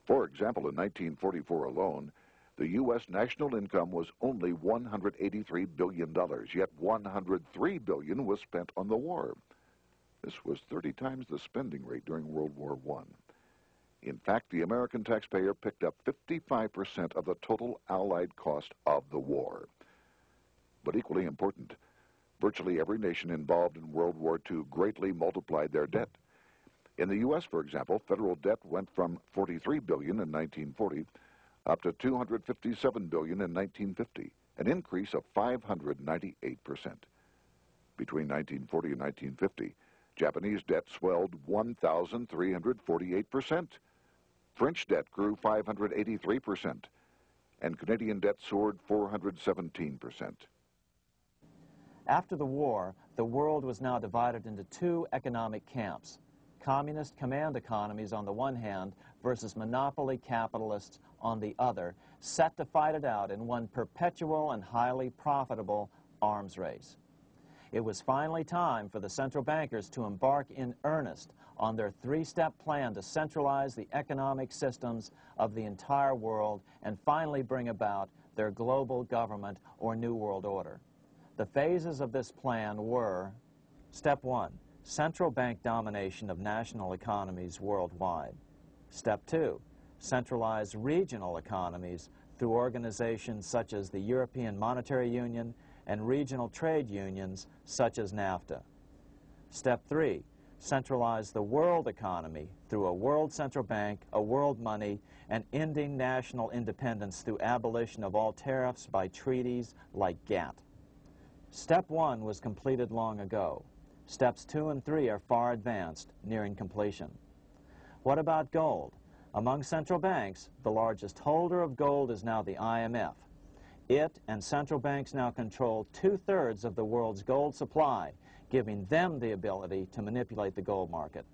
For example, in 1944 alone, the U.S. national income was only $183 billion, yet $103 billion was spent on the war. This was 30 times the spending rate during World War I. In fact, the American taxpayer picked up 55% of the total Allied cost of the war. But equally important, virtually every nation involved in World War II greatly multiplied their debt. In the U.S., for example, federal debt went from $43 billion in 1940 up to $257 billion in 1950, an increase of 598%. Between 1940 and 1950, Japanese debt swelled 1,348%. French debt grew 583%, and Canadian debt soared 417%. After the war, the world was now divided into two economic camps: communist command economies on the one hand versus monopoly capitalists on the other, set to fight it out in one perpetual and highly profitable arms race. It was finally time for the central bankers to embark in earnest on their three-step plan to centralize the economic systems of the entire world and finally bring about their global government or New World Order. The phases of this plan were: Step 1, central bank domination of national economies worldwide. Step 2, centralized regional economies through organizations such as the European Monetary Union and regional trade unions such as NAFTA. Step 3, centralize the world economy through a world central bank, a world money, and ending national independence through abolition of all tariffs by treaties like GATT. Step 1 was completed long ago. Steps 2 and 3 are far advanced, nearing completion. What about gold? Among central banks, the largest holder of gold is now the IMF. It and central banks now control 2/3 of the world's gold supply, giving them the ability to manipulate the gold market.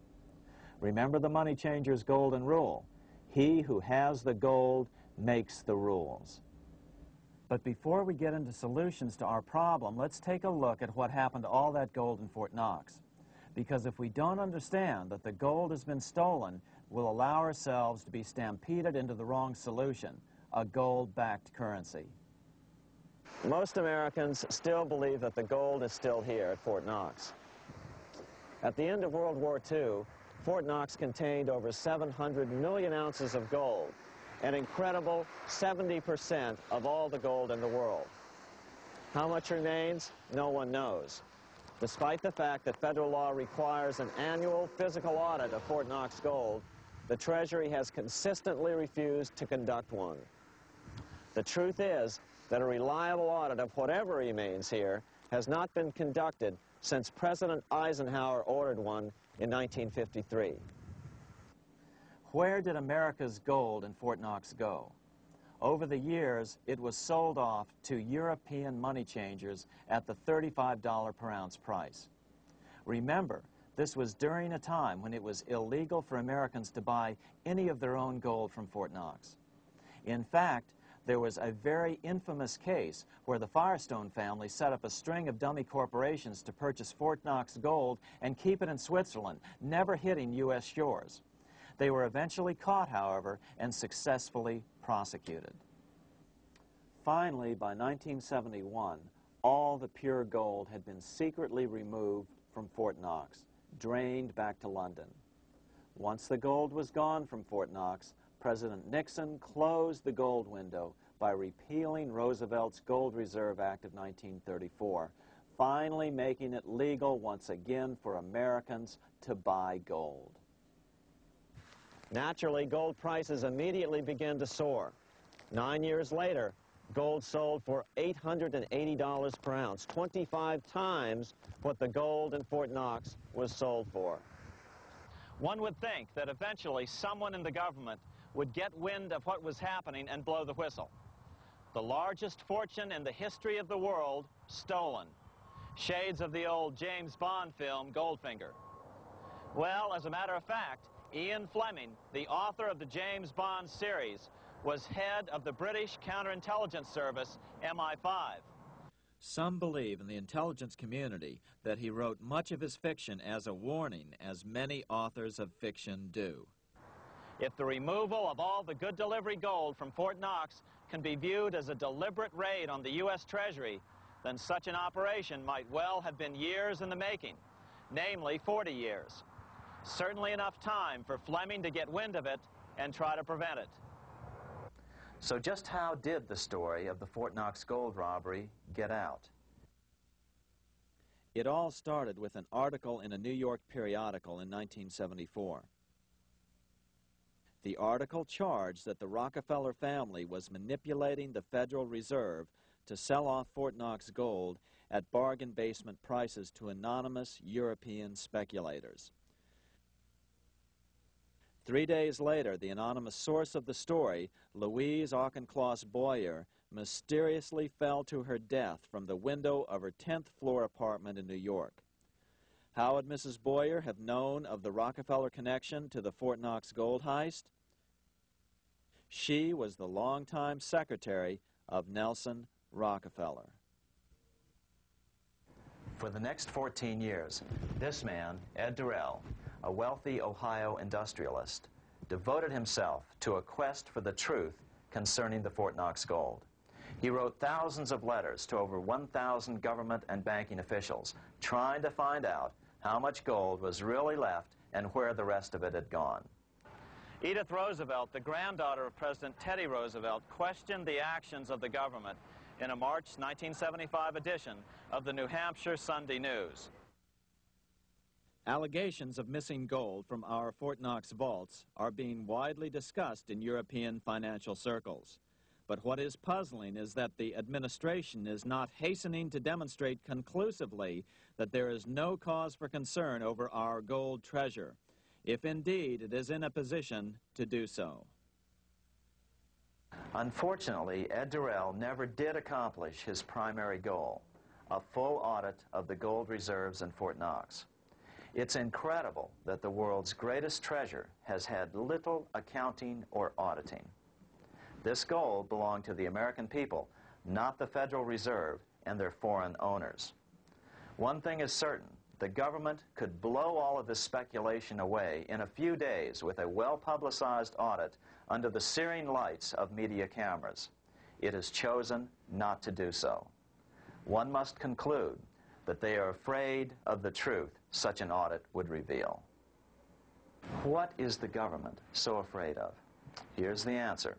Remember the money changer's golden rule: he who has the gold makes the rules. But before we get into solutions to our problem, let's take a look at what happened to all that gold in Fort Knox. Because if we don't understand that the gold has been stolen, we'll allow ourselves to be stampeded into the wrong solution: a gold-backed currency. Most Americans still believe that the gold is still here at Fort Knox. At the end of World War II, Fort Knox contained over 700 million ounces of gold, an incredible 70% of all the gold in the world. How much remains? No one knows. Despite the fact that federal law requires an annual physical audit of Fort Knox gold, the Treasury has consistently refused to conduct one. The truth is that a reliable audit of whatever remains here has not been conducted since President Eisenhower ordered one in 1953. Where did America's gold in Fort Knox go? Over the years, it was sold off to European money changers at the $35 per ounce price. Remember, this was during a time when it was illegal for Americans to buy any of their own gold from Fort Knox. In fact, there was a very infamous case where the Firestone family set up a string of dummy corporations to purchase Fort Knox gold and keep it in Switzerland, never hitting U.S. shores. They were eventually caught, however, and successfully prosecuted. Finally, by 1971, all the pure gold had been secretly removed from Fort Knox, drained back to London. Once the gold was gone from Fort Knox, President Nixon closed the gold window by repealing Roosevelt's Gold Reserve Act of 1934, finally making it legal once again for Americans to buy gold. Naturally, gold prices immediately began to soar. 9 years later, gold sold for $880 per ounce, 25 times what the gold in Fort Knox was sold for. One would think that eventually someone in the government would get wind of what was happening and blow the whistle. The largest fortune in the history of the world stolen. Shades of the old James Bond film, Goldfinger. Well, as a matter of fact, Ian Fleming, the author of the James Bond series, was head of the British Counterintelligence Service, MI5. Some believe in the intelligence community that he wrote much of his fiction as a warning, as many authors of fiction do. If the removal of all the good delivery gold from Fort Knox can be viewed as a deliberate raid on the U.S. Treasury, then such an operation might well have been years in the making, namely 40 years. Certainly enough time for Fleming to get wind of it and try to prevent it. So just how did the story of the Fort Knox gold robbery get out? It all started with an article in a New York periodical in 1974. The article charged that the Rockefeller family was manipulating the Federal Reserve to sell off Fort Knox gold at bargain basement prices to anonymous European speculators. 3 days later, the anonymous source of the story, Louise Auchincloss Boyer, mysteriously fell to her death from the window of her 10th floor apartment in New York. How would Mrs. Boyer have known of the Rockefeller connection to the Fort Knox gold heist? She was the longtime secretary of Nelson Rockefeller. For the next 14 years, this man, Ed Durrell, a wealthy Ohio industrialist, devoted himself to a quest for the truth concerning the Fort Knox gold. He wrote thousands of letters to over 1,000 government and banking officials, trying to find out how much gold was really left and where the rest of it had gone. Edith Roosevelt, the granddaughter of President Teddy Roosevelt, questioned the actions of the government in a March 1975 edition of the New Hampshire Sunday News. Allegations of missing gold from our Fort Knox vaults are being widely discussed in European financial circles. But what is puzzling is that the administration is not hastening to demonstrate conclusively that there is no cause for concern over our gold treasure, if indeed it is in a position to do so. Unfortunately, Ed Durrell never did accomplish his primary goal, a full audit of the gold reserves in Fort Knox. It's incredible that the world's greatest treasure has had little accounting or auditing. This gold belonged to the American people, not the Federal Reserve and their foreign owners. One thing is certain, the government could blow all of this speculation away in a few days with a well-publicized audit under the searing lights of media cameras. It has chosen not to do so. One must conclude that they are afraid of the truth such an audit would reveal. What is the government so afraid of? Here's the answer.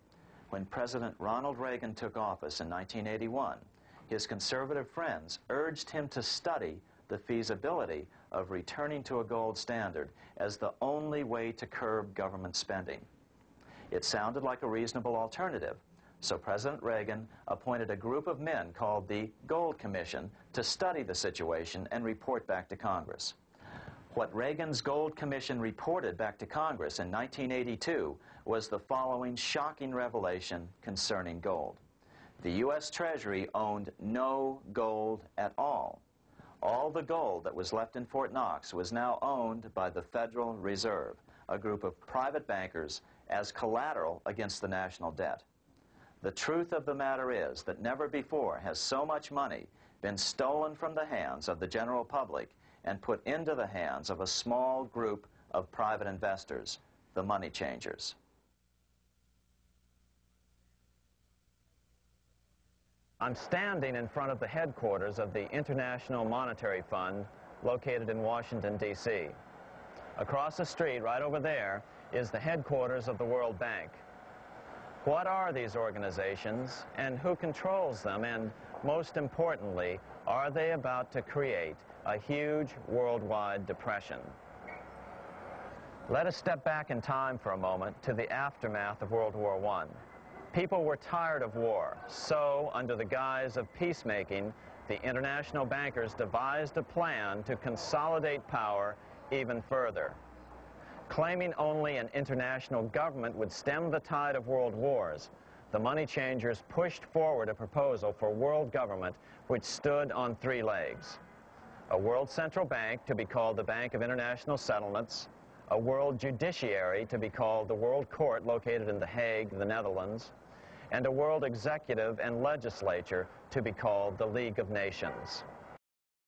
When President Ronald Reagan took office in 1981, his conservative friends urged him to study the feasibility of returning to a gold standard as the only way to curb government spending. It sounded like a reasonable alternative, so President Reagan appointed a group of men called the Gold Commission to study the situation and report back to Congress. What Reagan's Gold Commission reported back to Congress in 1982 was the following shocking revelation concerning gold. The U.S. Treasury owned no gold at all. All the gold that was left in Fort Knox was now owned by the Federal Reserve, a group of private bankers, as collateral against the national debt. The truth of the matter is that never before has so much money been stolen from the hands of the general public and put into the hands of a small group of private investors, the money changers. I'm standing in front of the headquarters of the International Monetary Fund located in Washington, D.C. Across the street, right over there, is the headquarters of the World Bank. What are these organizations and who controls them, and most importantly, are they about to create a huge worldwide depression? Let us step back in time for a moment to the aftermath of World War I. People were tired of war, so under the guise of peacemaking, the international bankers devised a plan to consolidate power even further. Claiming only an international government would stem the tide of world wars, the money changers pushed forward a proposal for world government which stood on three legs. A world central bank to be called the Bank of International Settlements, a world judiciary to be called the World Court located in The Hague, the Netherlands, and a world executive and legislature to be called the League of Nations.